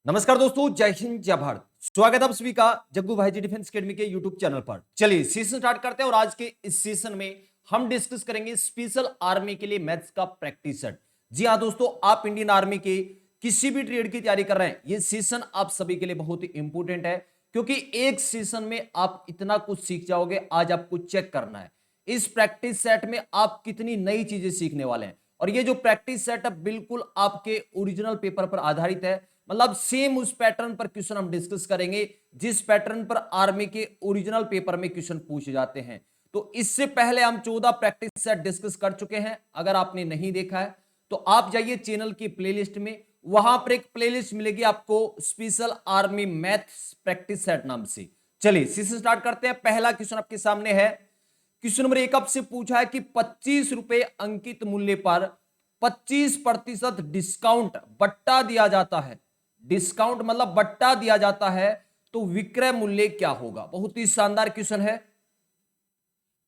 नमस्कार दोस्तों, जय हिंद जय भारत। स्वागत है आप सभी का जग्गू भाई जी डिफेंस एकेडमी के यूट्यूब चैनल पर। चलिए सेशन स्टार्ट करते हैं और आज के इस सेशन में हम डिस्कस करेंगे स्पेशल आर्मी के लिए मैथ्स का प्रैक्टिस सेट। जी हाँ दोस्तों, आप इंडियन आर्मी के किसी भी ट्रेड की तैयारी कर रहे हैं, ये सेशन आप सभी के लिए बहुत ही इंपॉर्टेंट है, क्योंकि एक सेशन में आप इतना कुछ सीख जाओगे। आज आपको चेक करना है इस प्रैक्टिस सेट में आप कितनी नई चीजें सीखने वाले हैं। और ये जो प्रैक्टिस सेट है बिल्कुल आपके ओरिजिनल पेपर पर आधारित है, मतलब सेम उस पैटर्न पर क्वेश्चन हम डिस्कस करेंगे जिस पैटर्न पर आर्मी के ओरिजिनल पेपर में क्वेश्चन पूछे जाते हैं। तो इससे पहले हम 14 प्रैक्टिस सेट डिस्कस कर चुके हैं। अगर आपने नहीं देखा है तो आप जाइए चैनल की प्लेलिस्ट में, वहां पर एक प्लेलिस्ट मिलेगी आपको special army maths practice set नाम से। चलिए सेशन स्टार्ट करते हैं। पहला क्वेश्चन आपके सामने है। क्वेश्चन नंबर 1 आपसे पूछा है कि 25 रुपए अंकित मूल्य पर 25% डिस्काउंट बट्टा दिया जाता है। डिस्काउंट मतलब बट्टा दिया जाता है, तो विक्रय मूल्य क्या होगा। बहुत ही शानदार क्वेश्चन है।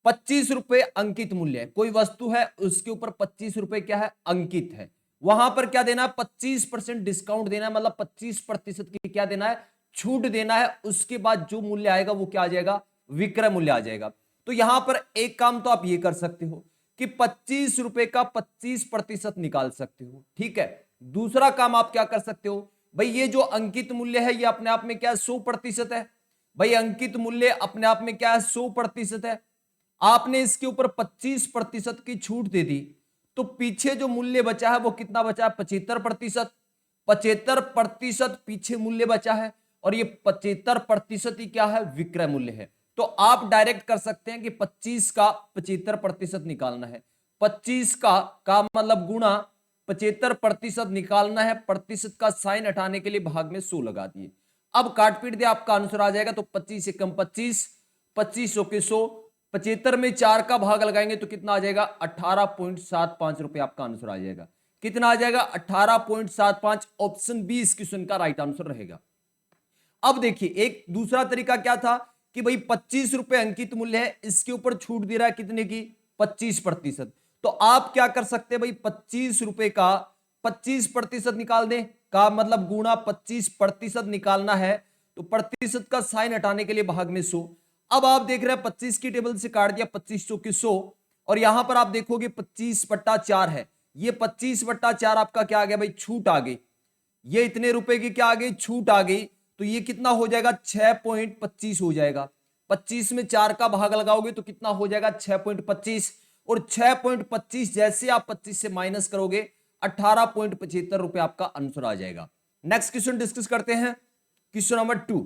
25 रुपए अंकित मूल्य है, कोई वस्तु है उसके ऊपर 25 रुपए क्या है, अंकित है। वहां पर क्या देना है, 25% डिस्काउंट देना है, मतलब 25% की क्या देना है, छूट देना है। उसके बाद जो मूल्य आएगा वो क्या आ जाएगा, विक्रय मूल्य आ जाएगा। तो यहां पर एक काम तो आप ये कर सकते हो कि 25 रुपए का 25% निकाल सकते हो, ठीक है। दूसरा काम आप क्या कर सकते हो, भाई ये जो अंकित मूल्य है ये अपने आप में क्या है, 100% है। भाई अंकित मूल्य अपने आप में क्या है, 100% है। आपने इसके ऊपर 25% की छूट दे दी, तो पीछे जो मूल्य बचा है वो कितना बचा है, 75%। 75% पीछे मूल्य बचा है और ये 75% ही क्या है, विक्रय मूल्य है। तो आप डायरेक्ट कर सकते हैं कि 25 का 75% निकालना है। 25 का मतलब गुणा 75% निकालना है। प्रतिशत का साइन हटाने के लिए भाग में 100 लगा दिए। अब काट पीट दे, आपका आंसर आ जाएगा। तो 25 एकम 25, 25 के 100, 75 में 4 का भाग लगाएंगे तो कितना आ जाएगा, 18.75 रुपए आपका आंसर आ जाएगा। कितना आ जाएगा, 18.75। ऑप्शन बी इस क्वेश्चन का राइट आंसर रहेगा। अब देखिए एक दूसरा तरीका क्या था कि भाई 25 रुपए अंकित मूल्य है, इसके ऊपर छूट दे रहा है कितने की, 25%। तो आप क्या कर सकते हैं भाई, 25 रुपए का 25% निकाल दें, का मतलब गुणा 25% निकालना है। तो प्रतिशत का साइन हटाने के लिए भाग में 100। अब आप देख रहे हैं 25 की टेबल से काट दिया, 25 की 100, और यहां पर आप देखोगे 25/4 है। ये 25/4 आपका क्या आ गया भाई, छूट आ गई। ये इतने रुपए की क्या आ गई, छूट आ गई। तो ये कितना हो जाएगा, 6.25 हो जाएगा। 25 में 4 का भाग लगाओगे तो कितना हो जाएगा, 6.25। और 6.25 जैसे आप 25 से माइनस करोगे 18.75 रुपए आपका आंसर आ जाएगा। नेक्स्ट क्वेश्चन डिस्कस करते हैं। Question number 2।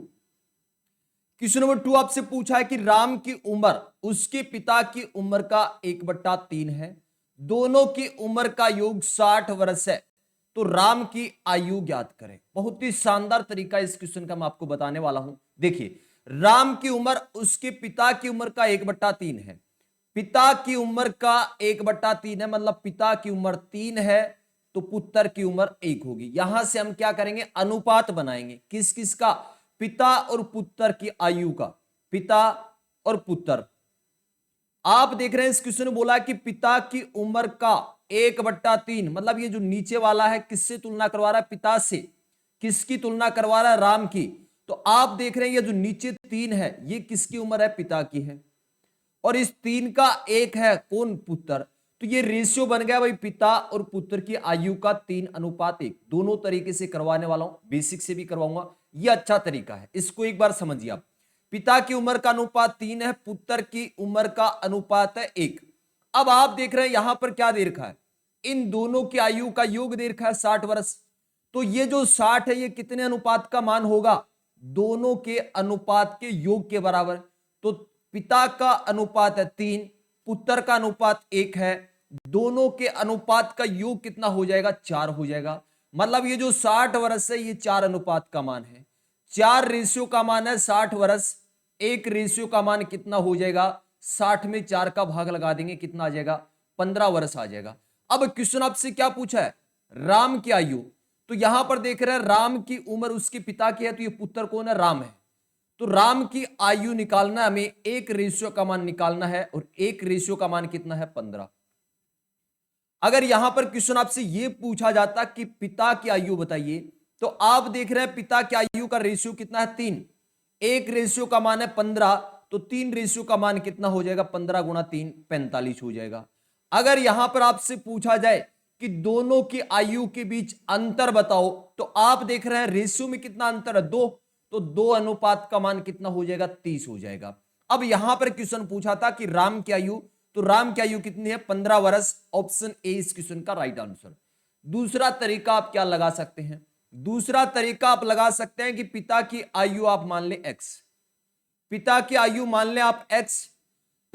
क्वेश्चन नंबर 2 आपसे पूछा है कि राम की उम्र उसके पिता की उम्र का 1/3 है। दोनों की उम्र का योग 60 वर्ष है, तो राम की आयु ज्ञात करें। बहुत ही शानदार तरीका इस क्वेश्चन का मैं आपको बताने वाला हूं। देखिए राम की उम्र उसके पिता की उम्र का 1/3 है। पिता की उम्र का 1/3 है, मतलब पिता की उम्र 3 है, तो पुत्र की उम्र 1 होगी। यहां से हम क्या करेंगे, अनुपात बनाएंगे। किस किस का, पिता और पुत्र की आयु का। पिता और पुत्र, आप देख रहे हैं इस क्वेश्चन में बोला कि पिता की उम्र का 1/3, मतलब ये जो नीचे वाला है किससे तुलना करवा रहा है, पिता से। किसकी तुलना करवा रहा है, राम की। तो आप देख रहे हैं ये जो नीचे 3 है ये किसकी उम्र है, पिता की है। और इस 3 का 1 है कौन, पुत्र। तो ये रेशियो बन गया भाई, पिता और पुत्र की आयु का 3:1। दोनों तरीके से करवाने वाला हूं, बेसिक से भी करवाऊंगा। ये अच्छा तरीका है, इसको एक बार समझिए आप। पिता की उम्र का अनुपात 3 है, पुत्र की उम्र का अनुपात है 1। अब आप देख रहे हैं यहां पर क्या दे रखा है, इन दोनों की आयु का योग दे रखा है 60 वर्ष। तो ये जो 60 है ये कितने अनुपात का मान होगा, दोनों के अनुपात के योग के बराबर। तो पिता का अनुपात है 3, पुत्र का अनुपात 1 है। दोनों के अनुपात का योग कितना हो जाएगा, 4 हो जाएगा। मतलब ये जो 60 वर्ष है ये 4 अनुपात का मान है। 4 रेशियो का मान है 60 वर्ष। 1 रेशियो का मान कितना हो जाएगा, 60 में 4 का भाग लगा देंगे, कितना आ जाएगा, 15 वर्ष आ जाएगा। अब क्वेश्चन आपसे क्या पूछा है, राम की आयु। तो यहां पर देख रहे हैं राम की उम्र उसके पिता की है, तो ये पुत्र कौन है, राम है। तो राम की आयु निकालना हमें, 1 रेशियो का मान निकालना है, और 1 रेशियो का मान कितना है, 15। अगर यहां पर क्वेश्चन आपसे यह पूछा जाता कि पिता की आयु बताइए, तो आप देख रहे हैं पिता की आयु का रेशियो कितना है 3, एक रेशियो का मान है 15, तो 3 रेशियो का मान कितना हो जाएगा 15 गुणा 3 45 हो जाएगा। अगर यहां पर आपसे पूछा जाए कि दोनों की आयु के बीच अंतर बताओ, तो आप देख रहे हैं रेशियो में कितना अंतर है 2, तो 2 अनुपात का मान कितना हो जाएगा 30 हो जाएगा। अब यहां पर क्वेश्चन पूछा था कि राम की आयु, तो राम की आयु कितनी है 15 वर्ष, ऑप्शन ए इस क्वेश्चन का राइट आंसर। दूसरा तरीका आप क्या लगा सकते हैं, दूसरा तरीका आप लगा सकते हैं कि पिता की आयु आप मान ले x, पिता की आयु मान ले आप x,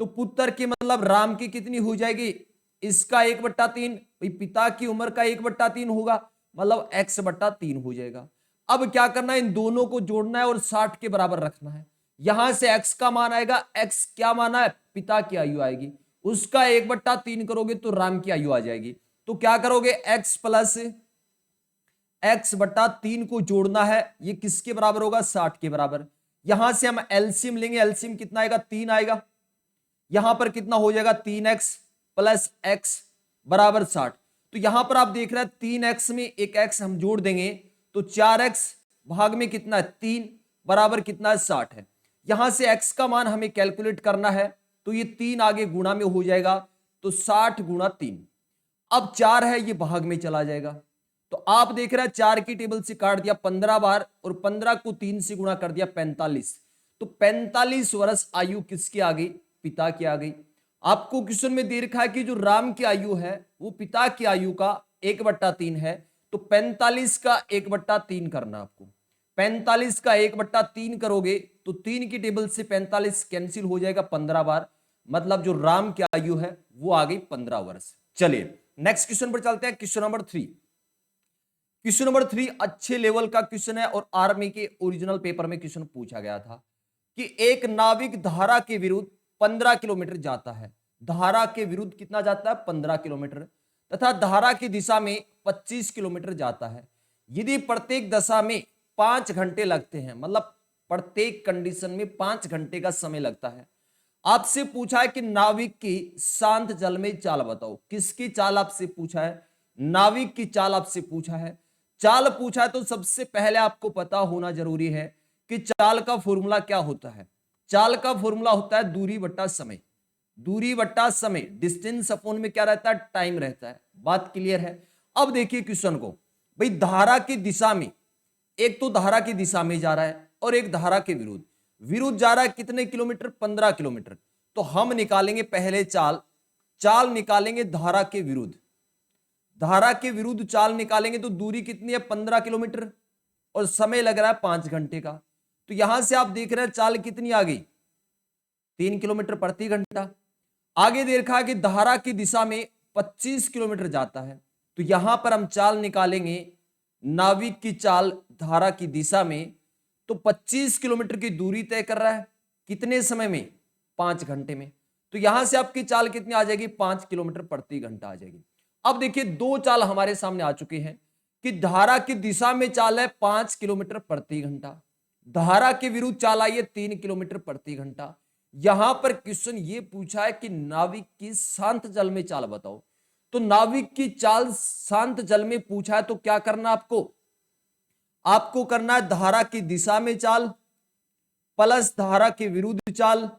तो पुत्र की मतलब राम की कितनी हो जाएगी, इसका 1/3, भाई पिता की उम्र का 1/3 होगा, मतलब x/3 हो जाएगा। अब क्या करना है, इन दोनों को जोड़ना है और 60 के बराबर रखना है। यहां से x का मान आएगा, x क्या माना है, पिता की आयु आएगी, उसका 1/3 करोगे तो राम की आयु आ जाएगी। तो क्या करोगे, x प्लस x/3 को जोड़ना है, ये किसके बराबर होगा 60 के बराबर। यहां से हम एलसीएम लेंगे, एलसीएम कितना आएगा 3 आएगा, यहां पर कितना हो जाएगा 3x प्लस x बराबर 60। तो यहां पर आप देख रहे हैं 3x में एक x हम जोड़ देंगे तो 4x भाग में कितना है 3 बराबर कितना है 60 है। यहां से x का मान हमें कैलकुलेट करना है, तो ये 3 आगे गुणा में हो जाएगा, तो 60 गुणा 3। अब 4 है ये भाग में चला जाएगा, तो आप देख रहे हैं 4 की टेबल से काट दिया 15 बार और 15 को 3 से गुणा कर दिया 45, तो 45 वर्ष आयु किसकी आ गई, पिता की आ गई। आपको क्वेश्चन में दे रखा है कि जो राम की आयु है वो पिता की आयु का 1/3 है, तो 45 का 1/3 करना आपको। 45 का 1/3 करोगे तो 3 की टेबल से 45 कैंसिल हो जाएगा 15 बार, मतलब जो राम की आयु है वो आ गई 15 वर्ष। चलिए नेक्स्ट क्वेश्चन पर चलते हैं, क्वेश्चन नंबर 3। क्वेश्चन नंबर 3 अच्छे लेवल का क्वेश्चन है और आर्मी के ओरिजिनल पेपर में क्वेश्चन पूछा गया था कि एक नाविक धारा के विरुद्ध 15 किलोमीटर जाता है, धारा के विरुद्ध कितना जाता है 15 किलोमीटर, तथा धारा की दिशा में 25 किलोमीटर जाता है। यदि प्रत्येक दशा में 5 घंटे लगते हैं, मतलब प्रत्येक कंडीशन में 5 घंटे का समय लगता है। आपसे पूछा है कि नाविक की शांत जल में चाल बताओ, किसकी चाल आपसे पूछा है, नाविक की चाल आपसे पूछा है। चाल पूछा है तो सबसे पहले आपको पता होना जरूरी है कि चाल का फॉर्मूला क्या होता है। चाल का फॉर्मूला होता है दूरी बट्टा समय, दूरी बट्टा समय, डिस्टेंस अपॉन में क्या रहता है टाइम रहता है। बात क्लियर है। अब देखिए क्वेश्चन को, भाई धारा की दिशा में, एक तो धारा की दिशा में जा रहा है और एक धारा के विरुद्ध, विरुद्ध जा रहा है कितने किलोमीटर 15 किलोमीटर, तो हम निकालेंगे पहले चाल, चाल निकालेंगे धारा के विरुद्ध, धारा के विरुद्ध चाल निकालेंगे तो दूरी कितनी है 15 किलोमीटर और समय लग रहा है 5 घंटे का। तो यहां से आप देख रहे हैं चाल कितनी आ गई 3 किलोमीटर प्रति घंटा। आगे देखा कि धारा की दिशा में 25 किलोमीटर जाता है, तो यहां पर हम चाल निकालेंगे नाविक की चाल धारा की दिशा में, तो 25 किलोमीटर की दूरी तय कर रहा है कितने समय में 5 घंटे में। तो यहां से आपकी चाल कितनी आ जाएगी 5 किलोमीटर प्रति घंटा आ जाएगी। अब देखिए दो चाल हमारे सामने आ चुके हैं कि धारा की दिशा में चाल है 5 किलोमीटर प्रति घंटा, धारा के विरुद्ध चाल आई है 3 किलोमीटर प्रति घंटा। यहां पर क्वेश्चन ये पूछा है कि नाविक की शांत जल में चाल बताओ, तो नाविक की चाल शांत जल में पूछा है तो क्या करना आपको, आपको करना है धारा की दिशा में चाल प्लस धारा के विरुद्ध चाल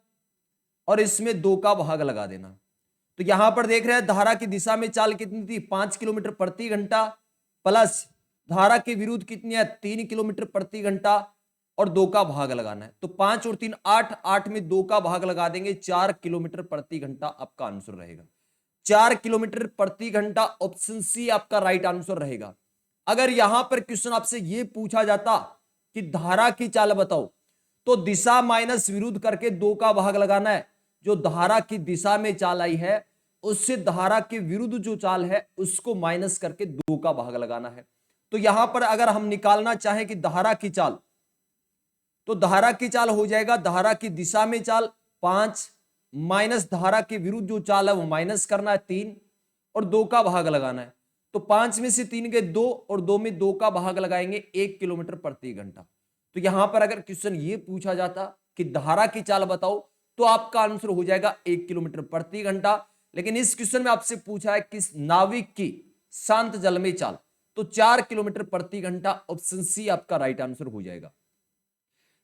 और इसमें 2 का भाग लगा देना। तो यहां पर देख रहे हैं धारा की दिशा में चाल कितनी थी 5 किलोमीटर प्रति घंटा प्लस धारा के विरुद्ध कितनी है 3 किलोमीटर प्रति घंटा और 2 का भाग लगाना है। तो 5 और 3 8, 8 में 2 का भाग लगा देंगे 4 किलोमीटर प्रति घंटा आपका आंसर रहेगा। 4 किलोमीटर प्रति घंटा ऑप्शन सी आपका राइट आंसर रहेगा। अगर यहां पर क्वेश्चन आपसे यह पूछा जाता कि धारा की चाल बताओ, तो दिशा माइनस विरुद्ध करके 2 का भाग लगाना है, जो धारा की दिशा में चाल आई है उससे धारा के विरुद्ध जो चाल है उसको माइनस करके 2 का भाग लगाना है। तो यहां पर अगर हम निकालना चाहें कि धारा की चाल, तो धारा की चाल हो जाएगा धारा की दिशा में चाल 5 माइनस धारा के विरुद्ध जो चाल है वो माइनस करना है 3 और 2 का भाग लगाना है। तो 5 में से 3 गए 2 और 2 में 2 का भाग लगाएंगे 1 किलोमीटर प्रति घंटा। तो यहां पर अगर क्वेश्चन ये पूछा जाता कि धारा की चाल बताओ तो आपका आंसर हो जाएगा 1 किलोमीटर प्रति घंटा। लेकिन इस क्वेश्चन में आपसे पूछा है कि नाविक की शांत जल में चाल, तो 4 किलोमीटर प्रति घंटा। ऑप्शन सी आपका राइट आंसर हो जाएगा।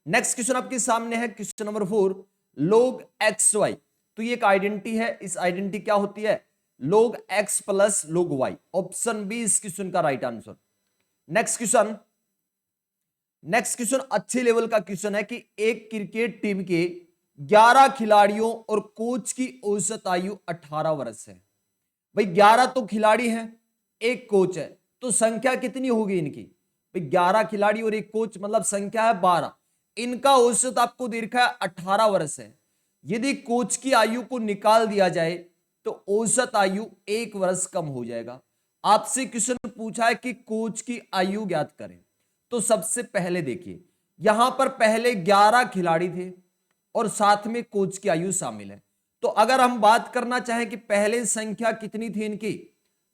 नेक्स्ट क्वेश्चन आपके सामने है क्वेश्चन नंबर 4, log xy। तो ये एक आइडेंटिटी है, इस आइडेंटिटी क्या होती है, log x plus log y। Option B इस क्वेश्चन का राइट आंसर। नेक्स्ट क्वेश्चन अच्छे लेवल का क्वेश्चन है कि एक क्रिकेट टीम के 11 खिलाड़ियों और कोच की औसत आयु 18 वर्ष है। भाई 11 तो खिलाड़ी हैं, एक कोच है, तो संख्या कितनी होगी इनकी, भाई 11 खिलाड़ी और एक कोच मतलब संख्या है 12। इनका औसत आपको दे रखा है 18 वर्ष है। यदि कोच की आयु को निकाल दिया जाए तो औसत आयु 1 वर्ष कम हो जाएगा। आपसे क्वेश्चन पूछा है कि कोच की आयु ज्ञात करें। तो सबसे पहले देखिए यहां पर पहले 11 खिलाड़ी थे और साथ में कोच की आयु शामिल है। तो अगर हम बात करना चाहें कि पहले संख्या कितनी थी इनकी,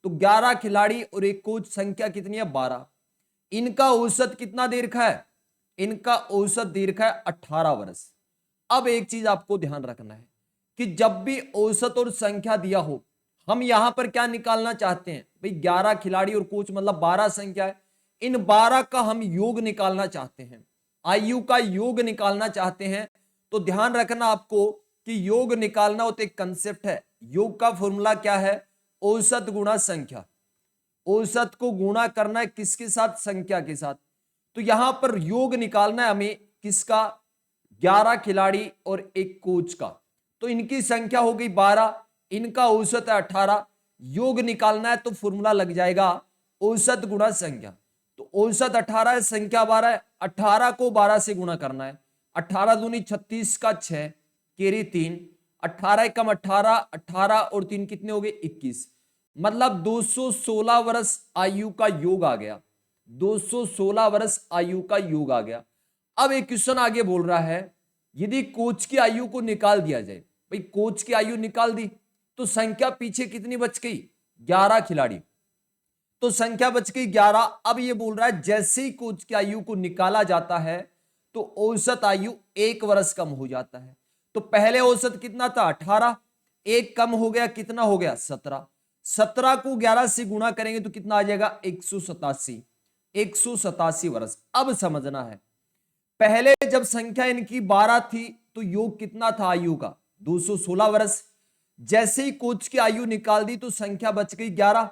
तो 11 खिलाड़ी और एक कोच, संख्या कितनी है 12। इनका औसत कितना दे रखा है, इनका औसत दे रखा है 18 वर्ष। अब एक चीज आपको ध्यान रखना है कि जब भी औसत और संख्या दिया हो, हम यहां पर क्या निकालना चाहते हैं, भाई 11 खिलाड़ी और कोच मतलब 12 संख्या है, इन 12 का हम योग निकालना चाहते हैं, आयु का योग निकालना चाहते हैं। तो ध्यान रखना आपको कि योग निकालना होता एक कंसेप्ट है। योग का फॉर्मूला क्या है, औसत गुणा संख्या। औसत को गुणा करना है किसके साथ, संख्या के साथ। तो यहां पर योग निकालना है हमें किसका, 11 खिलाड़ी और एक कोच का। तो इनकी संख्या हो गई 12, इनका औसत है 18। योग निकालना है तो फॉर्मूला लग जाएगा औसत गुणा संख्या। तो औसत 18 है, संख्या 12 है, 18 को 12 से गुणा करना है। 18 दूनी 36 का 6, केरी 3, 18 कम 18, 18 और 3 कितने हो गए 21, मतलब 216 वर्ष आयु का योग आ गया। 216 वर्ष आयु का योग आ गया। अब एक क्वेश्चन आगे बोल रहा है यदि कोच की आयु को निकाल दिया जाए, भाई कोच की आयु निकाल दी तो संख्या पीछे कितनी बच गई, 11 खिलाड़ी, तो संख्या बच गई 11। अब ये बोल रहा है जैसे ही कोच की आयु को निकाला जाता है तो औसत आयु 1 वर्ष कम हो जाता है। तो पहले औसत कितना था 18, एक कम हो गया, कितना हो गया 17। 17 को 11 से गुणा करेंगे तो कितना आ जाएगा 187, 187 वर्ष। अब समझना है पहले जब संख्या इनकी 12 थी तो योग कितना था आयु का, 216 वर्ष। जैसे ही कोच की आयु निकाल दी तो संख्या बच गई 11।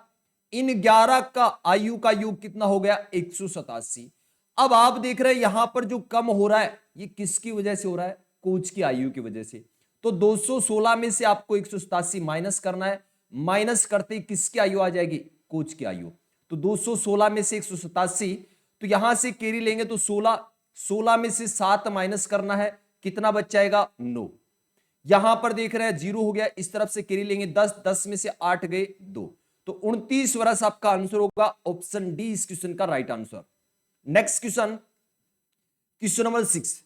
इन 11 का आयु का योग कितना हो गया 187। अब आप देख रहे हैं यहां पर जो कम हो रहा है ये किसकी वजह से हो रहा है, कोच की आयु की वजह से। तो 216 में से आपको 187 माइनस करना है। माइनस करते ही किसकी आयु आ जाएगी, कोच की आयु। तो 216 में से 187, तो यहां से केरी लेंगे तो 16, 16 में से 7 माइनस करना है, कितना बच जाएगा 9। यहां पर देख रहे हैं 0 हो गया, इस तरफ से केरी लेंगे 10, 10 में से 8 गए 2, तो 29 वर्ष आपका आंसर होगा। ऑप्शन डी इस क्वेश्चन का right answer. Next question, question number 6।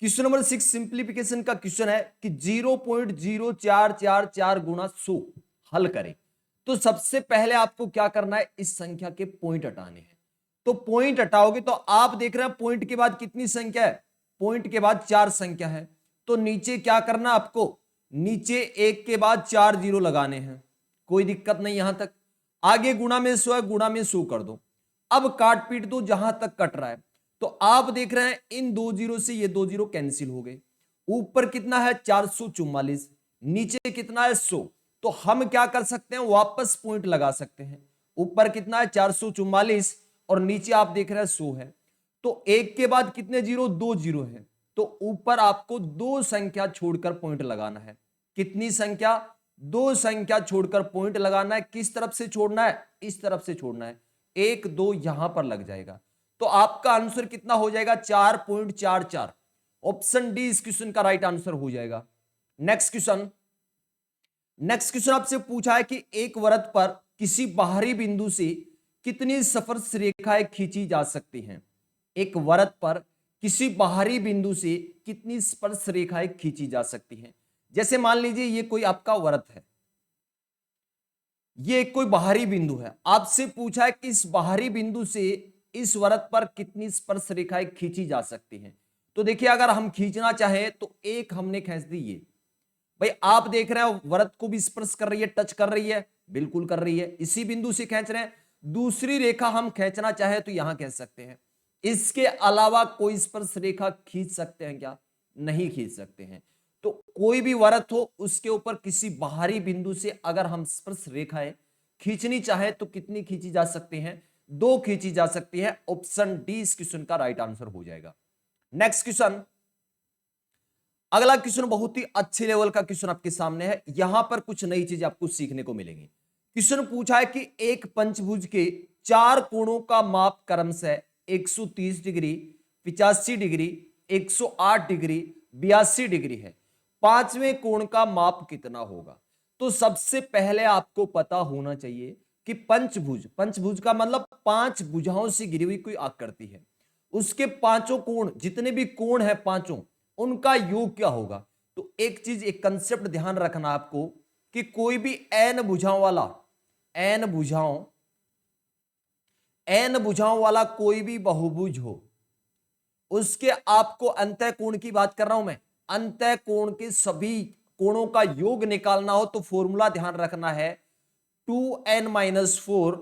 Question number 6 simplification का क्वेश्चन है कि 0.0444 गुणा 100 हल करें। तो सबसे पहले आपको क्या करना है, इस संख्या के पॉइंट हटाने हैं। तो पॉइंट हटाओगे तो आप देख रहे हैं पॉइंट के बाद कितनी संख्या है, पॉइंट के बाद 4 संख्या है। तो नीचे क्या करना आपको, नीचे 1 के बाद 4 जीरो लगाने हैं, कोई दिक्कत नहीं यहां तक। आगे गुणा में 100 है, गुणा में 100 कर दो। अब काट पीट दो जहां तक कट रहा है। तो आप देख रहे हैं इन 2 जीरो से ये 2 जीरो कैंसिल हो गए। ऊपर कितना है 444, नीचे कितना है 100। तो हम क्या कर सकते हैं, वापस पॉइंट लगा सकते हैं। ऊपर कितना है 444 और नीचे आप देख रहे हैं 100 है। तो 1 के बाद कितने जीरो, 2 जीरो है। तो ऊपर आपको 2 संख्या छोड़कर पॉइंट लगाना है। कितनी संख्या, 2 संख्या छोड़कर पॉइंट लगाना है। किस तरफ से छोड़ना है, इस तरफ से छोड़ना है। 1 2 यहां पर लग जाएगा। तो आपका आंसर कितना हो जाएगा 4.44। ऑप्शन डी इस क्वेश्चन का राइट आंसर हो जाएगा। नेक्स्ट क्वेश्चन, नेक्स्ट क्वेश्चन आपसे पूछा है कि एक वृत्त पर किसी बाहरी बिंदु से कितनी स्पर्श रेखाएं खींची जा सकती हैं। एक वृत्त पर किसी बाहरी बिंदु से कितनी स्पर्श रेखाएं खींची जा सकती हैं। जैसे मान लीजिए ये कोई आपका वृत्त है, ये कोई बाहरी बिंदु है। आपसे पूछा है कि इस बाहरी बिंदु से इस वृत्त पर कितनी स्पर्श रेखाएं खींची जा सकती हैं। तो देखिए अगर हम खींचना चाहें तो एक हमने खींच दी ये, भाई आप देख रहे हैं वृत्त को भी स्पर्श कर रही है, टच कर रही है, बिल्कुल कर रही है। इसी बिंदु से खींच रहे हैं दूसरी रेखा हम खींचना चाहे तो यहां खींच सकते हैं। इसके अलावा कोई स्पर्श रेखा खींच सकते हैं क्या? नहीं खींच सकते हैं। तो कोई भी वृत्त हो उसके ऊपर किसी बाहरी बिंदु से अगर हम स्पर्श रेखाएं खींचनी चाहे तो कितनी खींची जा सकती हैं? 2 खींची जा सकती है। ऑप्शन डी इस क्वेश्चन का राइट आंसर हो जाएगा। नेक्स्ट क्वेश्चन, अगला क्वेश्चन बहुत ही अच्छे लेवल का क्वेश्चन आपके सामने है। यहां पर कुछ नई चीज आपको सीखने को मिलेंगी। क्वेश्चन पूछा है कि एक पंचभुज के 4 कोणों का माप क्रमशः 130 डिग्री, 85 डिग्री, 108 डिग्री, 82 डिग्री है। पांचवें कोण का माप कितना होगा? तो सबसे पहले आपको पता होना चाहिए कि पंचभुज, पंचभुज का मतलब 5 भुजाओं से घिरी हुई कोई आकृति है, उसके पांचों कोण, जितने भी कोण है पांचों, उनका योग क्या होगा? तो एक चीज, एक कंसेप्ट ध्यान रखना आपको कि कोई भी n भुजाओं वाला, n भुजाओं वाला कोई भी बहुभुज हो, उसके आपको अंतः कोण की बात कर रहा हूं मैं, अंतः कोण के सभी कोणों का योग निकालना हो तो फॉर्मूला ध्यान रखना है 2n-4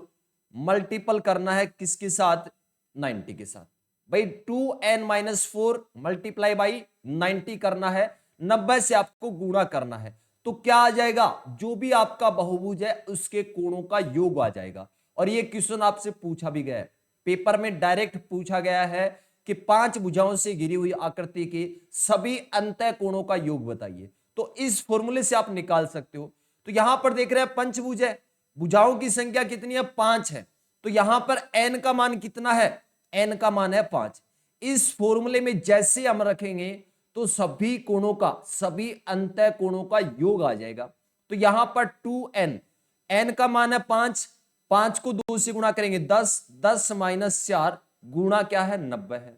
मल्टीपल करना है किसके साथ? 90 के साथ। भाई 2n-4 मल्टीप्लाई बाई 90 करना है, 90 से आपको गुणा करना है। तो क्या आ जाएगा? जो भी आपका बहुभुज है उसके कोणों का योग आ जाएगा। और ये क्वेश्चन आपसे पूछा भी गया है, पेपर में डायरेक्ट पूछा गया है कि 5 भुजाओं से घिरी हुई आकृति के सभी अंतः कोणों का योग बताइए। तो इस फॉर्मूले से आप निकाल सकते हो। तो यहां पर देख रहे हैं पंचभुज है, भुजाओं की संख्या कितनी है? 5 है। तो यहां पर n का मान कितना है? n का मान है 5। इस फॉर्मूले में जैसे हम रखेंगे तो सभी कोणों का, सभी अंतः कोणों का योग आ जाएगा। तो यहां पर 2n, n का मान है 5, 5 को 2 से गुणा करेंगे 10, 10 माइनस 4 गुणा क्या है? 90 है।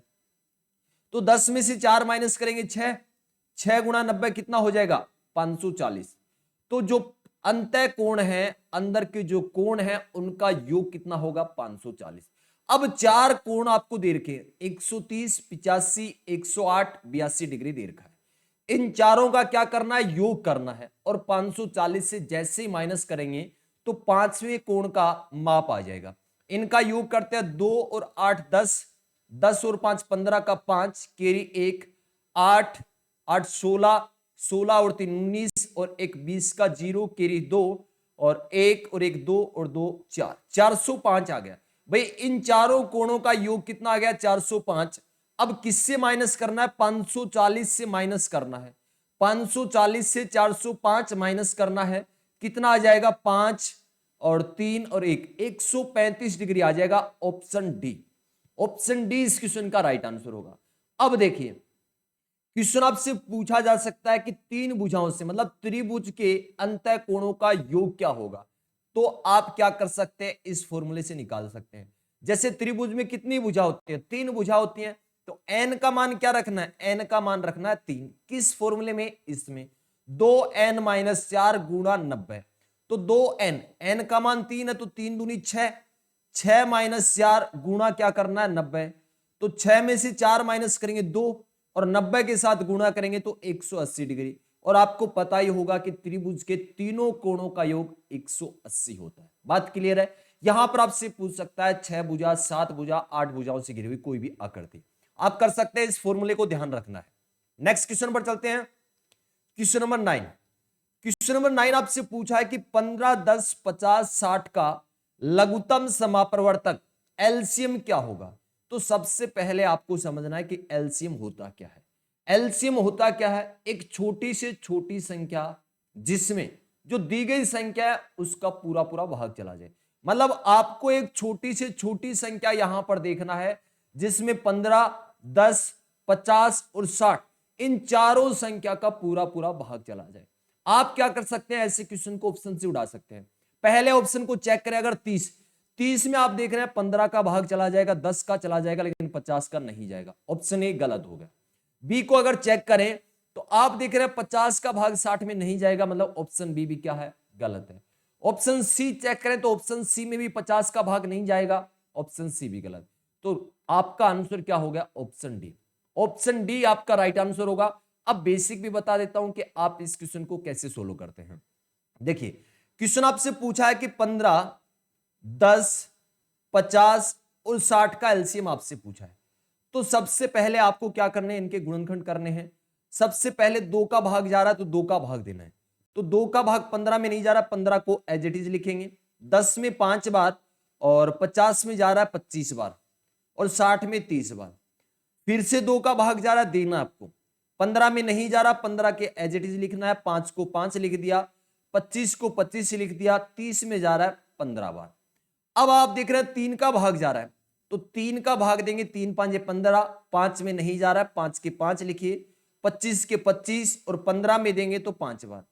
तो 10 में से 4 माइनस करेंगे 6, 6 गुणा 90 कितना हो जाएगा? 540। तो जो अंतः कोण है, अंदर के जो कोण है, उनका योग कितना होगा? 540। अब 4 कोण आपको दे रखे हैं, 130, 85, 108, 82 डिग्री दे रखा है। इन चारों का क्या करना है? योग करना है। और 540 से जैसे ही माइनस करेंगे तो पांचवें कोण का माप आ जाएगा। इनका योग करते हैं 2 और 8 10, 10 और 5 15 का 5, केरी 1, 8 8 16, 16 और 3 19 और 1 20 का 0, केरी 2 और 1 और 1 2 और 2 4, 405 आ गया। भाई इन चारों कोणों का योग कितना आ गया? 405। अब किससे माइनस करना है? 540 से माइनस करना है। 540 से 405 माइनस करना है, कितना आ जाएगा? 5 और 3 और 1, 135 डिग्री आ जाएगा। ऑप्शन डी, ऑप्शन डी इस क्वेश्चन का राइट आंसर होगा। अब देखिए, क्वेश्चन आपसे पूछा जा सकता है कि 3 भुजाओं से, मतलब त्रिभुज के अंतः कोणों का योग क्या होगा? तो आप क्या कर सकते हैं? इस फॉर्मूले से निकाल सकते हैं। जैसे त्रिभुज में कितनी भुजा होती है? 3 भुजा होती हैं। तो n का मान क्या रखना है? n का मान रखना है 3। किस फॉर्मूले में? इसमें 2n-4 गुणा 90। तो 2n, n का मान 3 है तो 3 दूनी 6, 6 माइनस 4 गुणा क्या करना है? 90। तो 6 में से 4 माइनस करेंगे 2 और 90 के साथ गुणा करेंगे तो 180 डिग्री। और आपको पता ही होगा कि त्रिभुज के तीनों कोणों का योग 180 होता है। बात क्लियर है? यहां पर आपसे पूछ सकता है 6 भुजा, 7 भुजा, 8 भुजाओं से घिरी हुई कोई भी आकृति, आप कर सकते हैं। इस फॉर्मूले को ध्यान रखना है। नेक्स्ट क्वेश्चन पर चलते हैं। Question number 9। क्वेश्चन नंबर 9 आपसे पूछा है कि 15, 10, 50, 60 का लघुत्तम समापवर्तक एलसीएम क्या होगा? तो सबसे पहले आपको समझना है कि एलसीएम होता क्या है। एलसीएम होता क्या है? एक छोटी से छोटी संख्या जिसमें जो दी गई संख्या है उसका पूरा पूरा भाग चला जाए। मतलब आपको एक छोटी से छोटी संख्या यहां पर देखना है जिसमें 15, 10, 50 और 60 इन चारों संख्या का पूरा पूरा भाग चला जाए। आप क्या कर सकते हैं? ऐसे क्वेश्चन को ऑप्शन से उड़ा सकते हैं। पहले ऑप्शन को चेक करें, अगर 30 में आप देख रहे हैं 15 का भाग चला जाएगा, 10 का चला जाएगा, लेकिन 50 का नहीं जाएगा। ऑप्शन ए गलत हो गया। बी को अगर चेक करें तो आप देख रहे हैं 50 का भाग 60 में नहीं जाएगा, मतलब ऑप्शन बी भी क्या है? गलत है। ऑप्शन सी चेक करें तो ऑप्शन सी में भी 50 का भाग नहीं जाएगा, ऑप्शन सी भी गलत। तो आपका आंसर क्या हो गया? Option D. ऑप्शन डी आपका राइट आंसर होगा। अब बेसिक भी बता देता हूं कि आप इस क्वेश्चन को कैसे सोल्व करते हैं। देखिए, क्वेश्चन आपसे पूछा है कि 15, 10, 50 और 60 का एलसीएम आपसे पूछा है। तो सबसे पहले आपको क्या करने हैं, इनके गुणनखंड करने हैं। सबसे पहले 2 का भाग जा रहा है तो 2 का भाग देना है। तो 2 का भाग 15 में नहीं जा रहा, 15 को एज इट इज लिखेंगे। 10 में 5 बार और 50 में जा रहा है 25 बार और 60 में 30 बार। फिर से 2 का भाग जा रहा है, देना आपको 15 में नहीं जा रहा, 15 के एज इट इज लिखना है। 5 को 5 लिख दिया, 25 को 25 लिख दिया, 30 में जा रहा है 15 बार। अब आप देख रहे हैं 3 का भाग जा रहा है तो 3 का भाग देंगे, 3 5 15, 5 में नहीं जा रहा है, 5 के 5 लिखिए, 25 के 25 और 15 में देंगे तो 5 बार।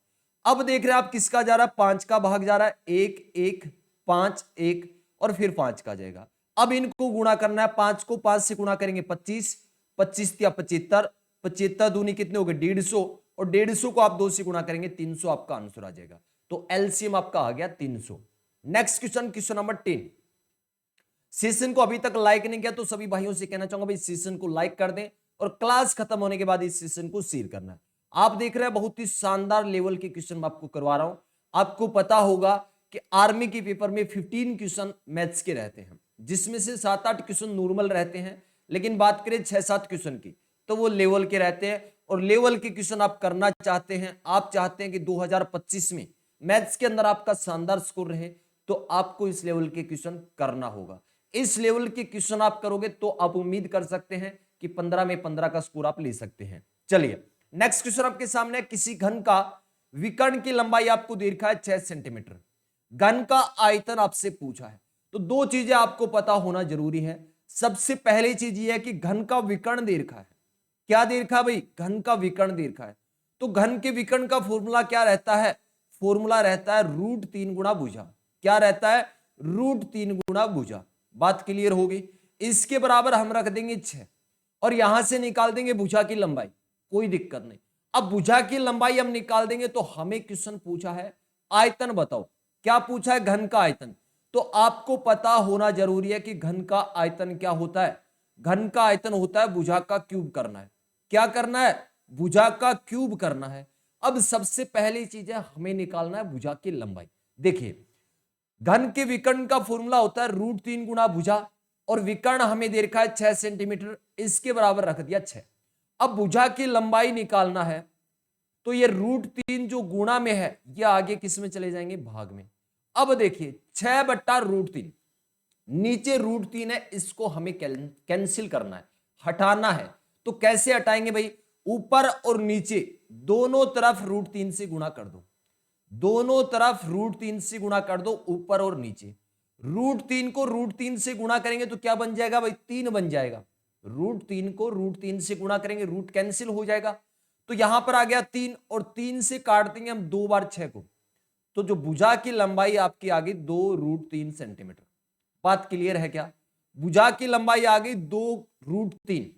अब देख रहे हैं आप किसका जा रहा है, 5 का भाग जा रहा है, 1 1 5 1 और फिर 5 का जाएगा। अब इनको गुणा करना है, 5 को 5 से गुणा करेंगे 25, 25 या 75, 75 दूनी कितने हो गए 150 और 150 को आप 2 से गुणा करेंगे 300, आपका आंसर आ जाएगा। तो एलसीएम आपका आ गया 300। Next question, question number 10। Session को अभी तक लाइक नहीं किया तो सभी भाइयों से कहना चाहूंगा भाई सेशन को लाइक कर दें और क्लास खत्म होने के बाद इस सेशन को शेयर करना है। आप देख रहे हैं बहुत ही शानदार लेवल के क्वेश्चन मैं आपको करवा रहा हूं। आपको पता होगा कि आर्मी के पेपर में 15 क्वेश्चन मैथ्स के रहते हैं, जिसमें से 7-8 क्वेश्चन नॉर्मल रहते हैं, लेकिन बात करें 6-7 क्वेश्चन की तो वो लेवल के रहते हैं। और लेवल के क्वेश्चन आप करना चाहते हैं, आप चाहते हैं कि 2025 में मैथ्स के अंदर आपका शानदार स्कोर रहे, तो आपको इस लेवल के क्वेश्चन करना होगा। इस लेवल के क्वेश्चन आप करोगे तो आप उम्मीद कर सकते हैं कि 15 में 15 का स्कोर आप ले सकते हैं। चलिए नेक्स्ट क्वेश्चन आपके सामने, किसी घन का विकर्ण की लंबाई आपको दे रखा है 6 सेंटीमीटर, घन का आयतन आपसे पूछा है। तो 2 चीजें आपको पता होना जरूरी है। सबसे पहली चीज ये है कि घन का विकर्ण दे रखा है। क्या दे रखा है भाई, घन का विकर्ण दे रखा है। तो घन के विकर्ण का फॉर्मूला क्या रहता है, फॉर्मूला रहता है √3 गुणा भुजा। क्या रहता है, √3 गुणा भुजा। बात क्लियर होगी। इसके बराबर हम रख देंगे 6 और यहां से निकाल देंगे भुजा की लंबाई, कोई दिक्कत नहीं। अब भुजा की लंबाई हम निकाल देंगे तो हमें क्वेश्चन पूछा है आयतन बताओ। क्या पूछा है, घन का आयतन। तो आपको पता होना जरूरी है कि घन का आयतन क्या होता है। घन का आयतन होता है भुजा का क्यूब करना है। क्या करना है, भुजा का क्यूब करना है। अब सबसे पहली चीज है हमें निकालना है भुजा की लंबाई। देखिए घन के विकर्ण का फॉर्मूला होता है √3 गुणा भुजा और विकर्ण हमें दे रखा है 6 सेंटीमीटर, इसके बराबर रख दिया 6। अब भुजा की लंबाई निकालना है तो ये √3 जो गुणा में है ये आगे किस में चले जाएंगे, भाग में। अब देखिए 6/√3, नीचे √3 है, इसको हमें कैंसिल करना है, हटाना है। तो कैसे हटाएंगे भाई, ऊपर और नीचे दोनों तरफ √3 से गुणा कर दो, दोनों तरफ √3 से गुणा कर दो, ऊपर और नीचे। √3 को √3 से गुणा करेंगे तो क्या बन जाएगा भाई, 3 बन जाएगा। √3 को √3 से गुणा करेंगे, रूट कैंसिल हो जाएगा, तो यहां पर आ गया 3 और 3 से काट देंगे हम 2 बार 6 को, तो जो भुजा की लंबाई आपकी आ गई 2√3 सेंटीमीटर। बात क्लियर है क्या, भुजा की लंबाई आ गई 2√3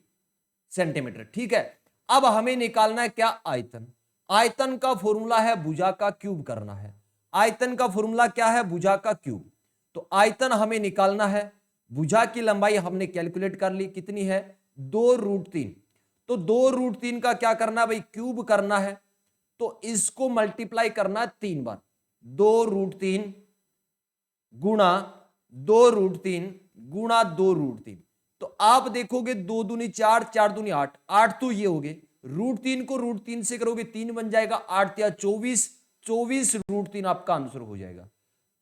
सेंटीमीटर। ठीक है, अब हमें निकालना है क्या, आयतन। आयतन का फॉर्मूला है भुजा का क्यूब करना है। आयतन का फॉर्मूला क्या है, भुजा का क्यूब। तो आयतन हमें निकालना है, भुजा की लंबाई हमने कैलकुलेट कर ली कितनी है, 2√3। तो 2√3 का क्या करना है भाई, क्यूब करना है, तो इसको मल्टीप्लाई करना है 3 बार। 2√3 गुणा 2√3 गुणा 2√3। तो आप देखोगे 2 दूनी 4, 4 दूनी 8, 8 तो ये हो गए, √3 को √3 से करोगे 3 बन जाएगा, 8 या 24, 24√3 आपका आंसर हो जाएगा।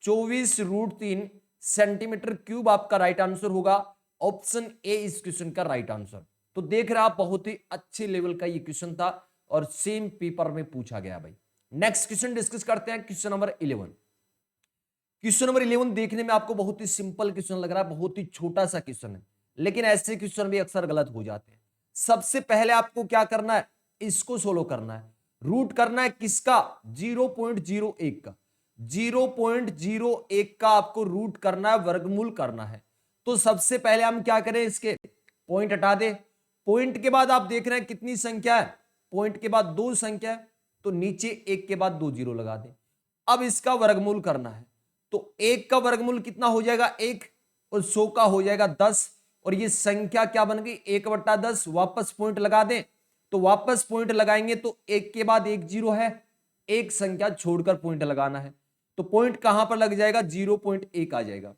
24√3 सेंटीमीटर क्यूब आपका राइट आंसर होगा। ऑप्शन ए इस क्वेश्चन का राइट आंसर। तो देख रहे आप बहुत ही अच्छे लेवल का ये क्वेश्चन था और सेम पेपर में पूछा गया भाई। नेक्स्ट क्वेश्चन डिस्कस करते हैं, क्वेश्चन नंबर 11। क्वेश्चन नंबर 11 देखने में आपको बहुत ही सिंपल क्वेश्चन लग रहा है, बहुत ही छोटा सा क्वेश्चन है, लेकिन ऐसे क्वेश्चन भी अक्सर गलत हो जाते हैं। सबसे पहले आपको क्या करना है, इसको सोल्व करना है। रूट करना है किसका, 0.01 का। 0.01 का आपको रूट करना है, वर्गमूल करना है। तो सबसे पहले हम क्या करें, इसके पॉइंट हटा दे। पॉइंट के बाद आप देख रहे हैं कितनी संख्या है, पॉइंट के बाद 2 संख्या है, तो नीचे 1 के बाद 2 जीरो लगा दे। अब इसका वर्गमूल करना है, तो 1 का वर्गमूल कितना हो जाएगा, 1, और 100 का हो जाएगा 10, और ये संख्या क्या बन गई, 1/10। वापस पॉइंट लगा दें, तो वापस पॉइंट लगाएंगे तो 1 के बाद 1 जीरो है, एक संख्या छोड़कर पॉइंट लगाना है, तो पॉइंट कहां पर लग जाएगा, 0.1 आ जाएगा।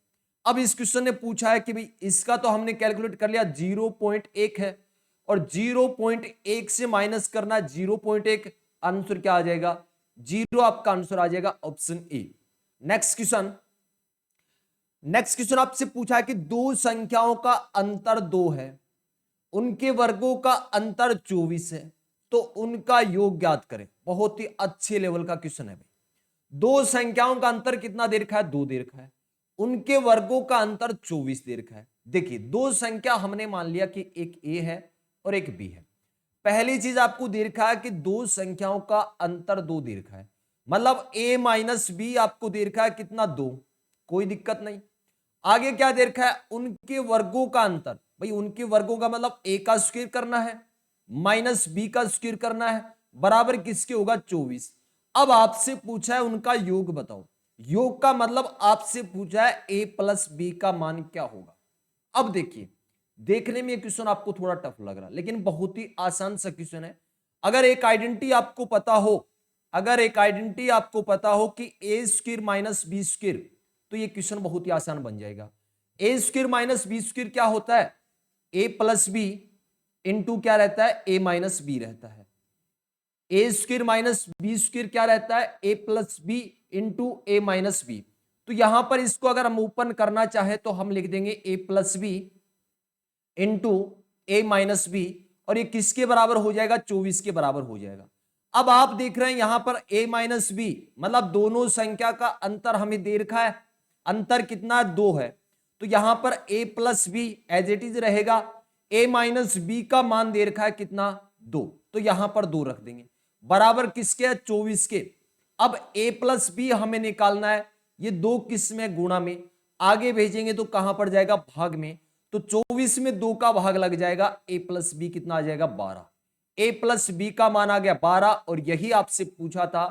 अब इस क्वेश्चन ने पूछा है कि भाई इसका तो हमने कैलकुलेट कर लिया 0.1 है, और 0.1 से माइनस करना 0.1, आंसर क्या आ जाएगा 0, आपका आंसर आ जाएगा ऑप्शन ए। नेक्स्ट क्वेश्चन आपसे पूछा है कि दो संख्याओं का अंतर 2 है, उनके वर्गों का अंतर 24 है, तो उनका योग ज्ञात करें। बहुत ही अच्छे लेवल का क्वेश्चन है भाई। दो संख्याओं का अंतर कितना दे रखा है 2 दे रखा है, उनके वर्गों का अंतर 24 दे रखा है। देखिए दो संख्या हमने मान लिया कि एक ए है और एक बी है। पहली चीज आपको दे रखा है कि दो संख्याओं का अंतर 2 दे रखा है, मतलब a माइनस बी आपको दे रखा है कितना 2, कोई दिक्कत नहीं। आगे क्या दे रखा है उनके वर्गों का अंतर, भाई उनके वर्गों का मतलब a का स्क्वायर करना है माइनस बी का स्क्वायर करना है, बराबर किसके होगा 24। अब आपसे पूछा है उनका योग बताओ। योग का मतलब आपसे पूछा है a प्लस बी का मान क्या होगा। अब देखिए देखने में ये क्वेश्चन आपको थोड़ा टफ लग रहा है, लेकिन बहुत ही आसान सा क्वेश्चन है। अगर एक आइडेंटिटी आपको पता हो, अगर एक आइडेंटिटी आपको पता हो कि ए स्क्वायर माइनस बी स्क्वायर, तो ये क्वेश्चन बहुत ही आसान बन जाएगा। ए स्क्वायर माइनस बी स्क्वायर क्या होता है, ए प्लस बी इंटू क्या रहता है ए माइनस बी रहता है। A square minus B square क्या रहता है ए plus B into A minus B. तो यहां पर इसको अगर हम ओपन करना चाहे तो हम लिख देंगे ए plus B into A minus B, और ये किसके बराबर हो जाएगा 24 के बराबर हो जाएगा। अब आप देख रहे हैं यहां पर a माइनस बी मतलब दोनों संख्या का अंतर हमें दे रखा है, अंतर कितना 2 है, तो यहां पर a plus B as it is रहेगा, a माइनस बी का मान दे रखा है कितना 2, तो यहां पर 2 रख देंगे, बराबर किसके है 24 के। अब a प्लस बी हमें निकालना है, ये 2 किस में गुणा में, आगे भेजेंगे तो कहां पर जाएगा भाग में, तो 24 में 2 का भाग लग जाएगा, a प्लस बी कितना आ जाएगा 12, a प्लस बी का मान आ गया 12, और यही आपसे पूछा था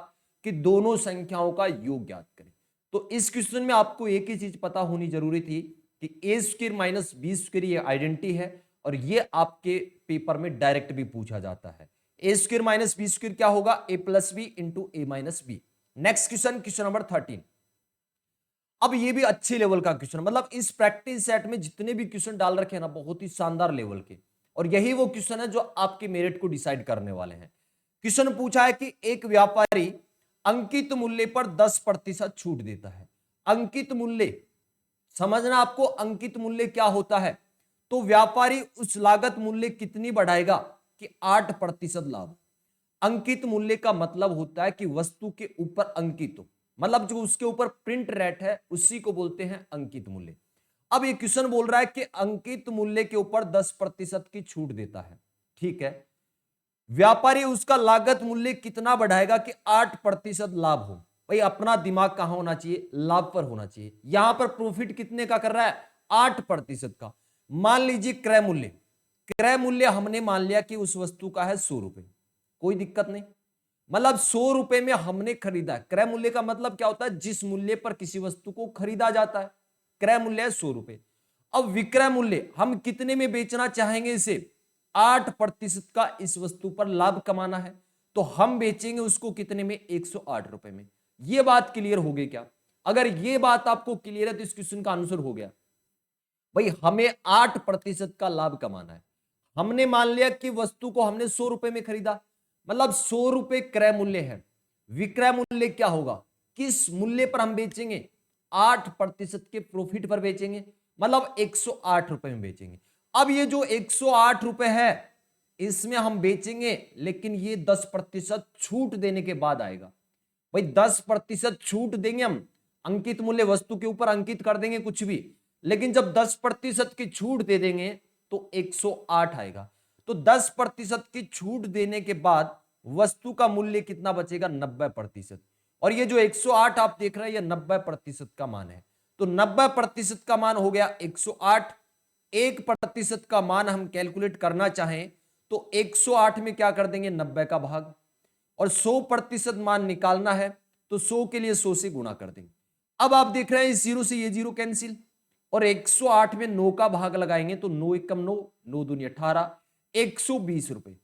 कि दोनों संख्याओं का योग ज्ञात करें। तो इस क्वेश्चन में आपको एक ही चीज पता होनी जरूरी थी कि ए स्क्वायर माइनस बी स्क्वायर ये आइडेंटिटी है, और ये आपके पेपर में डायरेक्ट भी पूछा जाता है। A square minus B square क्या होगा A plus B into A minus B. Next question, question number 13। अब ये भी अच्छे लेवल का क्वेश्चन, मतलब इस प्रैक्टिस सेट में जितने भी क्वेश्चन डाल रखे हैं ना बहुत ही शानदार लेवल के, और यही वो क्वेश्चन है जो आपके मेरिट को डिसाइड करने वाले हैं। क्वेश्चन पूछा है कि एक व्यापारी अंकित मूल्य पर 10% छूट देता है। अंकित मूल्य समझना आपको, अंकित मूल्य क्या होता है, तो व्यापारी उस लागत मूल्य कितनी बढ़ाएगा कि 8% लाभ। अंकित मूल्य का मतलब होता है कि वस्तु के ऊपर अंकित हो, मतलब जो उसके ऊपर प्रिंट रेट है उसी को बोलते हैं अंकित मूल्य। अब ये क्वेश्चन बोल रहा है कि अंकित मूल्य के ऊपर 10% की छूट देता है, ठीक है। व्यापारी उसका लागत मूल्य कितना बढ़ाएगा कि 8% लाभ हो। भाई अपना दिमाग कहां होना चाहिए, लाभ पर होना चाहिए। यहां पर प्रॉफिट कितने का कर रहा है 8% का। मान लीजिए क्रय मूल्य, क्रय मूल्य हमने मान लिया कि उस वस्तु का है 100 रुपए, कोई दिक्कत नहीं, मतलब 100 रुपए में हमने खरीदा। क्रय मूल्य का मतलब क्या होता है, जिस मूल्य पर किसी वस्तु को खरीदा जाता है, क्रय मूल्य है 100 रुपए। अब विक्रय मूल्य हम कितने में बेचना चाहेंगे इसे, 8% का इस वस्तु पर लाभ कमाना है, तो हम बेचेंगे उसको कितने में 108 रुपए में। यह बात क्लियर हो गई क्या? अगर यह बात आपको क्लियर है तो इस क्वेश्चन का आंसर हो गया। भाई हमें 8% का लाभ कमाना है। हमने मान लिया कि वस्तु को हमने 100 रुपए में खरीदा, मतलब 100 रुपए क्रय मूल्य है। विक्रय मूल्य क्या होगा, किस मूल्य पर हम बेचेंगे, 8% के प्रॉफिट पर बेचेंगे, मतलब 108 रुपए में बेचेंगे। अब ये जो 108 रुपए है इसमें हम बेचेंगे, लेकिन ये 10% छूट देने के बाद आएगा। भाई 10% छूट देंगे हम, अंकित मूल्य वस्तु के ऊपर अंकित कर देंगे कुछ भी, लेकिन जब 10% की छूट दे देंगे तो 108 आएगा। तो 10% की छूट देने के बाद वस्तु का मूल्य कितना बचेगा 90%, और ये जो 108 आप देख रहे हैं ये 90% का मान है। तो 90% का मान हो गया 108। 1% का मान हम कैलकुलेट करना चाहें तो 108 में क्या कर देंगे 90 का भाग, और 100% मान निकालना है तो 100 के लिए 100 से गुणा कर देंगे। अब आप देख रहे हैं इस जीरो से ये जीरो कैंसिल, और 108 में 9 का भाग लगाएंगे तो 9 एकम 9, 9 दूनी 18, 120 रुपए।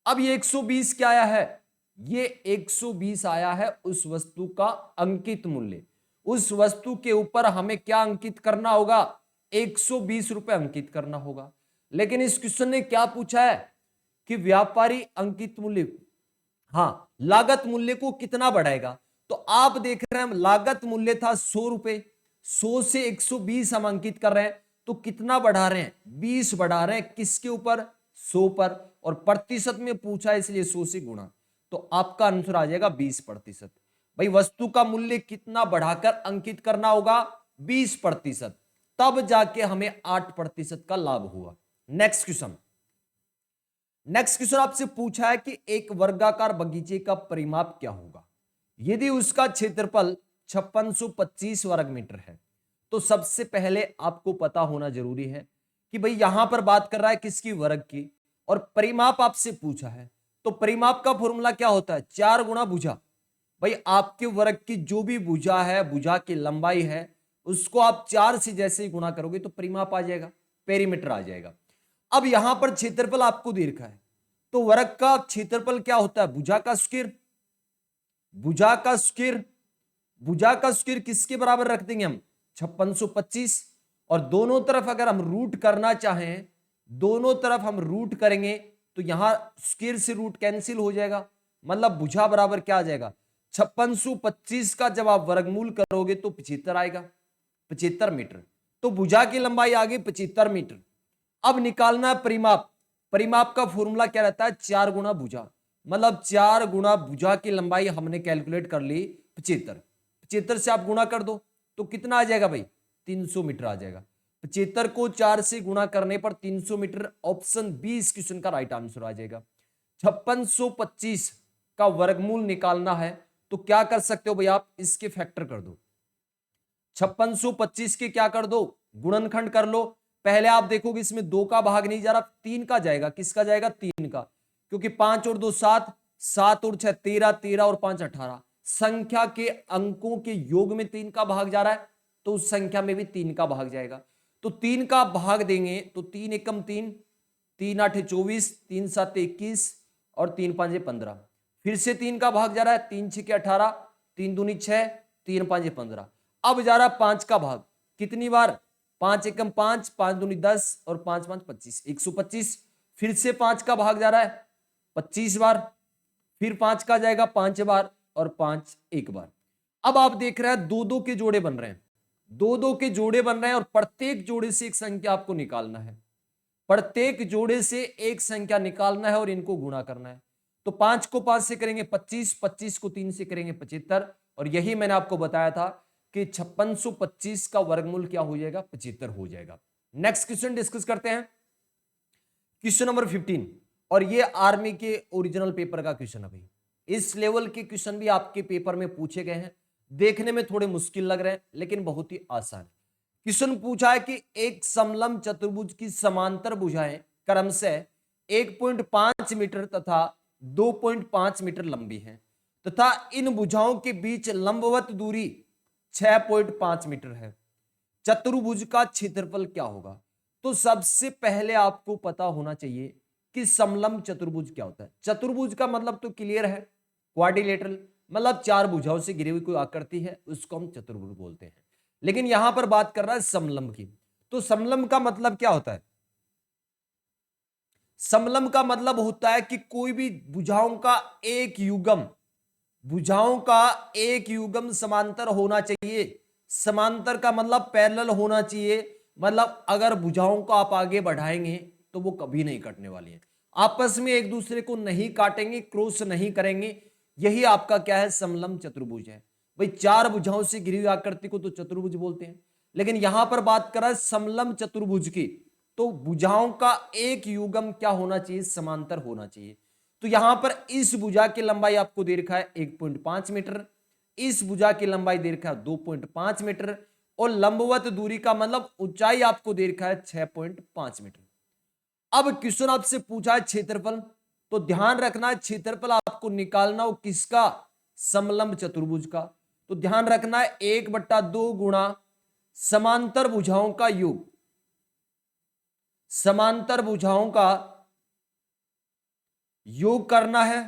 अब ये 120 क्या आया है, ये 120 आया है उस वस्तु का अंकित मूल्य। उस वस्तु के ऊपर हमें क्या अंकित करना होगा, 120 रुपए अंकित करना होगा। लेकिन इस क्वेश्चन ने क्या पूछा है कि व्यापारी अंकित मूल्य, हाँ, लागत मूल्य को कितना बढ़ाएगा। तो आप देख रहे हैं लागत मूल्य था 100 रुपए, 100 से 120 हम अंकित कर रहे हैं, तो कितना बढ़ा रहे हैं, 20 बढ़ा रहे हैं, किसके ऊपर, 100 पर, और प्रतिशत में पूछा है इसलिए 100 से गुणा, तो आपका आंसर आ जाएगा 20%। भाई वस्तु का मूल्य कितना बढ़ाकर अंकित करना होगा, 20%, तब जाके हमें 8% का लाभ हुआ। नेक्स्ट क्वेश्चन, नेक्स्ट क्वेश्चन आपसे पूछा है कि एक वर्गाकार बगीचे का परिमाप क्या होगा यदि उसका क्षेत्रफल 5625 वर्ग मीटर है। तो सबसे पहले आपको पता होना जरूरी है कि भाई यहां पर बात कर रहा है किसकी, वर्ग की, और परिमाप आपसे पूछा है। तो परिमाप का फॉर्मूला क्या होता है, 4 गुणा भुजा। भाई आपके वर्ग की जो भी भुजा है, भुजा की लंबाई है, उसको आप 4 से जैसे ही गुणा करोगे तो परिमाप आ जाएगा, पेरीमीटर आ जाएगा। अब यहां पर क्षेत्रफल आपको दे रखा है, तो वर्ग का क्षेत्रफल क्या होता है, भुजा का स्क्वायर। भुजा का स्क्वायर, भुजा का स्क्वायर किसके बराबर रख देंगे हम, 5625, और दोनों तरफ अगर हम रूट करना चाहें, दोनों तरफ हम रूट करेंगे तो यहां स्क्वायर से रूट कैंसिल हो जाएगा, मतलब भुजा बराबर क्या आ जाएगा, 5625 का जब आप वर्गमूल करोगे तो 75 आएगा, 75 मीटर। तो भुजा की लंबाई आ गई 75 मीटर। अब निकालना है परिमाप। परिमाप का फॉर्मूला क्या रहता है, 4 गुणा भुजा, मतलब 4 गुणा भुजा की लंबाई हमने कैलकुलेट कर ली 75। 75 से आप गुणा कर दो तो कितना आ जाएगा भाई, 300 मीटर आ जाएगा। 75 को 4 से गुणा करने पर 300 मीटर, ऑप्शन बी इस क्वेश्चन का राइट आंसर आ जाएगा। 5625 का वर्गमूल निकालना है तो क्या कर सकते हो भाई, आप इसके फैक्टर कर दो, 5625 के क्या कर दो, गुणनखंड कर लो। पहले आप देखोगे इसमें 2 का भाग नहीं जा रहा, 3 का जाएगा, किसका जाएगा, 3 का, क्योंकि 5 और 2 7, 7 और 6 13, 13 और 5 18, संख्या के अंकों के योग में 3 का भाग जा रहा है, तो उस संख्या में भी 3 का भाग जाएगा। तो 3 का भाग देंगे तो 3 एकम 3, 3 8 24, 3 7 21 और 3 5 15, फिर से 3 का भाग जा रहा है, 3 6 18, 3 दूनी 6, 3 5 15। अब जा रहा है 5 का भाग, कितनी बार, 5 एकम 5, 5 दूनी 10 और 5 5 25, 125। फिर से 5 का भाग जा रहा है 25 बार, फिर 5 का जाएगा 5 बार और 5 एक बार। अब आप देख रहे हैं 2 2 के जोड़े बन रहे हैं, 2 2 के जोड़े बन रहे हैं, और प्रत्येक जोड़े से एक संख्या आपको निकालना है, प्रत्येक जोड़े से एक संख्या निकालना है और इनको गुणा करना है। तो 5 को 5 से करेंगे 25, 25 को 3 से करेंगे 75, और यही मैंने आपको बताया था कि 5625 का वर्गमूल क्या हो जाएगा, 75 हो जाएगा। नेक्स्ट क्वेश्चन डिस्कस करते हैं, क्वेश्चन नंबर 15, और ये आर्मी के ओरिजिनल पेपर का क्वेश्चन है भाई। इस लेवल के क्वेश्चन भी आपके पेपर में पूछे गए हैं, देखने में थोड़े मुश्किल लग रहे हैं लेकिन बहुत ही आसान है। क्वेश्चन पूछा है कि एक समलंब चतुर्भुज की समांतर भुजाएं क्रमशः 1.5 मीटर तथा 2.5 मीटर लंबी हैं तथा इन भुजाओं के बीच लंबवत दूरी 6.5 मीटर है, चतुर्भुज का क्षेत्रफल क्या होगा। तो सबसे पहले आपको पता होना चाहिए कि समलंब चतुर्भुज क्या होता है। चतुर्भुज का मतलब तो क्लियर है, क्वाड्रिलेटरल, मतलब 4 भुजाओं से घिरी हुई कोई आकृति है, उसको हम चतुर्भुज बोलते हैं। लेकिन यहां पर बात कर रहा है समलंब की, तो समलंब का मतलब क्या होता है, समलंब का मतलब होता है कि कोई भी भुजाओं का एक युग्म, भुजाओं का एक युग्म समांतर होना चाहिए। समांतर का मतलब पैरेलल होना चाहिए, मतलब अगर भुजाओं को आप आगे बढ़ाएंगे तो वो कभी नहीं कटने वाली है, आपस में एक दूसरे को नहीं काटेंगे, क्रॉस नहीं करेंगे। यही आपका क्या है, समलंब चतुर्भुज है। भाई 4 भुजाओं से घिरी हुई आकृति को तो चतुर्भुज बोलते हैं, लेकिन यहां पर बात कर रहा है समलंब चतुर्भुज की, तो भुजाओं का एक युग्म क्या होना चाहिए, समांतर होना चाहिए। तो यहां पर इस भुजा की लंबाई आपको दे रखा है 1.5 मीटर, इस भुजा की लंबाई दे रखा है 2.5 मीटर, और लंबवत दूरी का मतलब ऊंचाई आपको दे रखा है 6.5 मीटर। अब क्वेश्चन आपसे पूछा है क्षेत्रफल, तो ध्यान रखना है क्षेत्रफल आपको निकालना हो किसका, समलंब चतुर्भुज का। तो ध्यान रखना है 1/2 गुणा समांतर भुजाओं का योग, समांतर भुजाओं का योग करना है,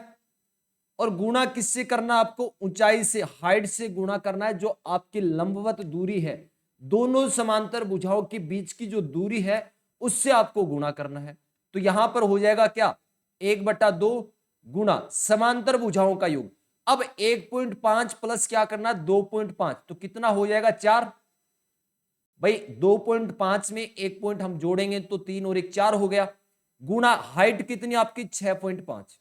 और गुणा किससे करना है आपको, ऊंचाई से, हाइट से गुणा करना है। जो आपकी लंबवत दूरी है, दोनों समांतर भुजाओं के बीच की जो दूरी है उससे आपको गुणा करना है। तो यहां पर हो जाएगा क्या, 1/2 गुणा समांतर भुजाओं का योग। अब 1.5 प्लस क्या करना, 2.5, तो कितना हो जाएगा 4। भाई 2.5 में 1 पॉइंट हम जोड़ेंगे तो 3 और 1 4 हो गया, गुणा हाइट कितनी आपकी 6.5।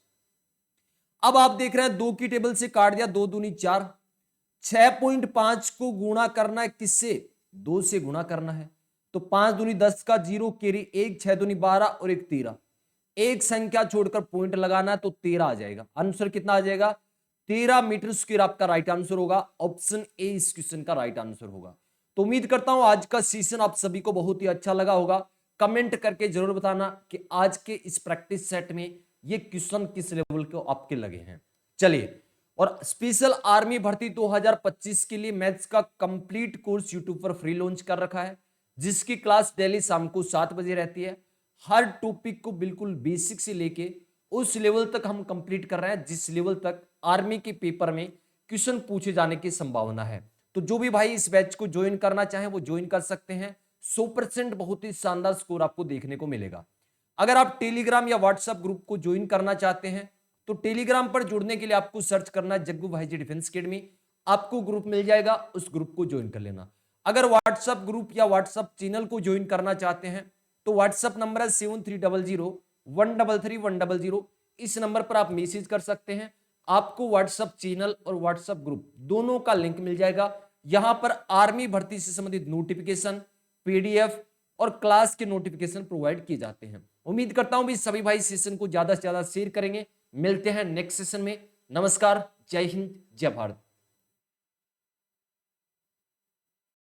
अब आप देख रहे हैं 2 की टेबल से काट दिया, 2 दूनी 4, 6.5 को गुणा करना है किससे, 2 से गुणा करना है। तो 5 दूनी 10 का 0 कैरी 1, 6 दूनी 12 और 1 13, एक संख्या छोड़कर पॉइंट लगाना है तो 13 आ जाएगा। आंसर कितना आ जाएगा, 13 मीटर स्क्वायर आपका राइट आंसर होगा। ऑप्शन ए इस क्वेश्चन का राइट आंसर होगा। तो उम्मीद करता हूं आज का सेशन आप सभी को बहुत ही अच्छा लगा होगा। कमेंट करके जरूर बताना कि आज के इस प्रैक्टिस सेट में ये क्वेश्चन किस लेवल के आपके लगे हैं। चलिए, और स्पेशल आर्मी भर्ती 2025 के लिए मैथ्स का कंप्लीट कोर्स यूट्यूब पर फ्री लॉन्च कर रखा है, जिसकी क्लास डेली शाम को 7 बजे रहती है। हर टॉपिक को बिल्कुल बेसिक से लेके उस लेवल तक हम कंप्लीट कर रहे हैं जिस लेवल तक आर्मी के पेपर में क्वेश्चन पूछे जाने की संभावना है। तो जो भी भाई इस बैच को ज्वाइन करना चाहें वो ज्वाइन कर सकते हैं। 100% बहुत ही शानदार स्कोर आपको देखने को मिलेगा। अगर आप टेलीग्राम या व्हाट्सएप ग्रुप को ज्वाइन करना चाहते हैं तो टेलीग्राम पर जुड़ने के लिए आपको सर्च करना है जग्गू भाई जी डिफेंस अकेडमी, आपको ग्रुप मिल जाएगा, उस ग्रुप को ज्वाइन कर लेना। अगर व्हाट्सएप ग्रुप या व्हाट्सएप चैनल को ज्वाइन करना चाहते हैं तो व्हाट्सएप नंबर है 7300 133 100। इस नंबर पर आप मैसेज कर सकते हैं, आपको व्हाट्सएप चैनल और व्हाट्सएप ग्रुप दोनों का लिंक मिल जाएगा। यहां पर आर्मी भर्ती से संबंधित नोटिफिकेशन, पीडीएफ और क्लास के नोटिफिकेशन प्रोवाइड किए जाते हैं। उम्मीद करता हूं भी सभी भाई सेशन को ज्यादा से ज्यादा शेयर करेंगे। मिलते हैं नेक्स्ट सेशन में। नमस्कार, जय हिंद, जय भारत।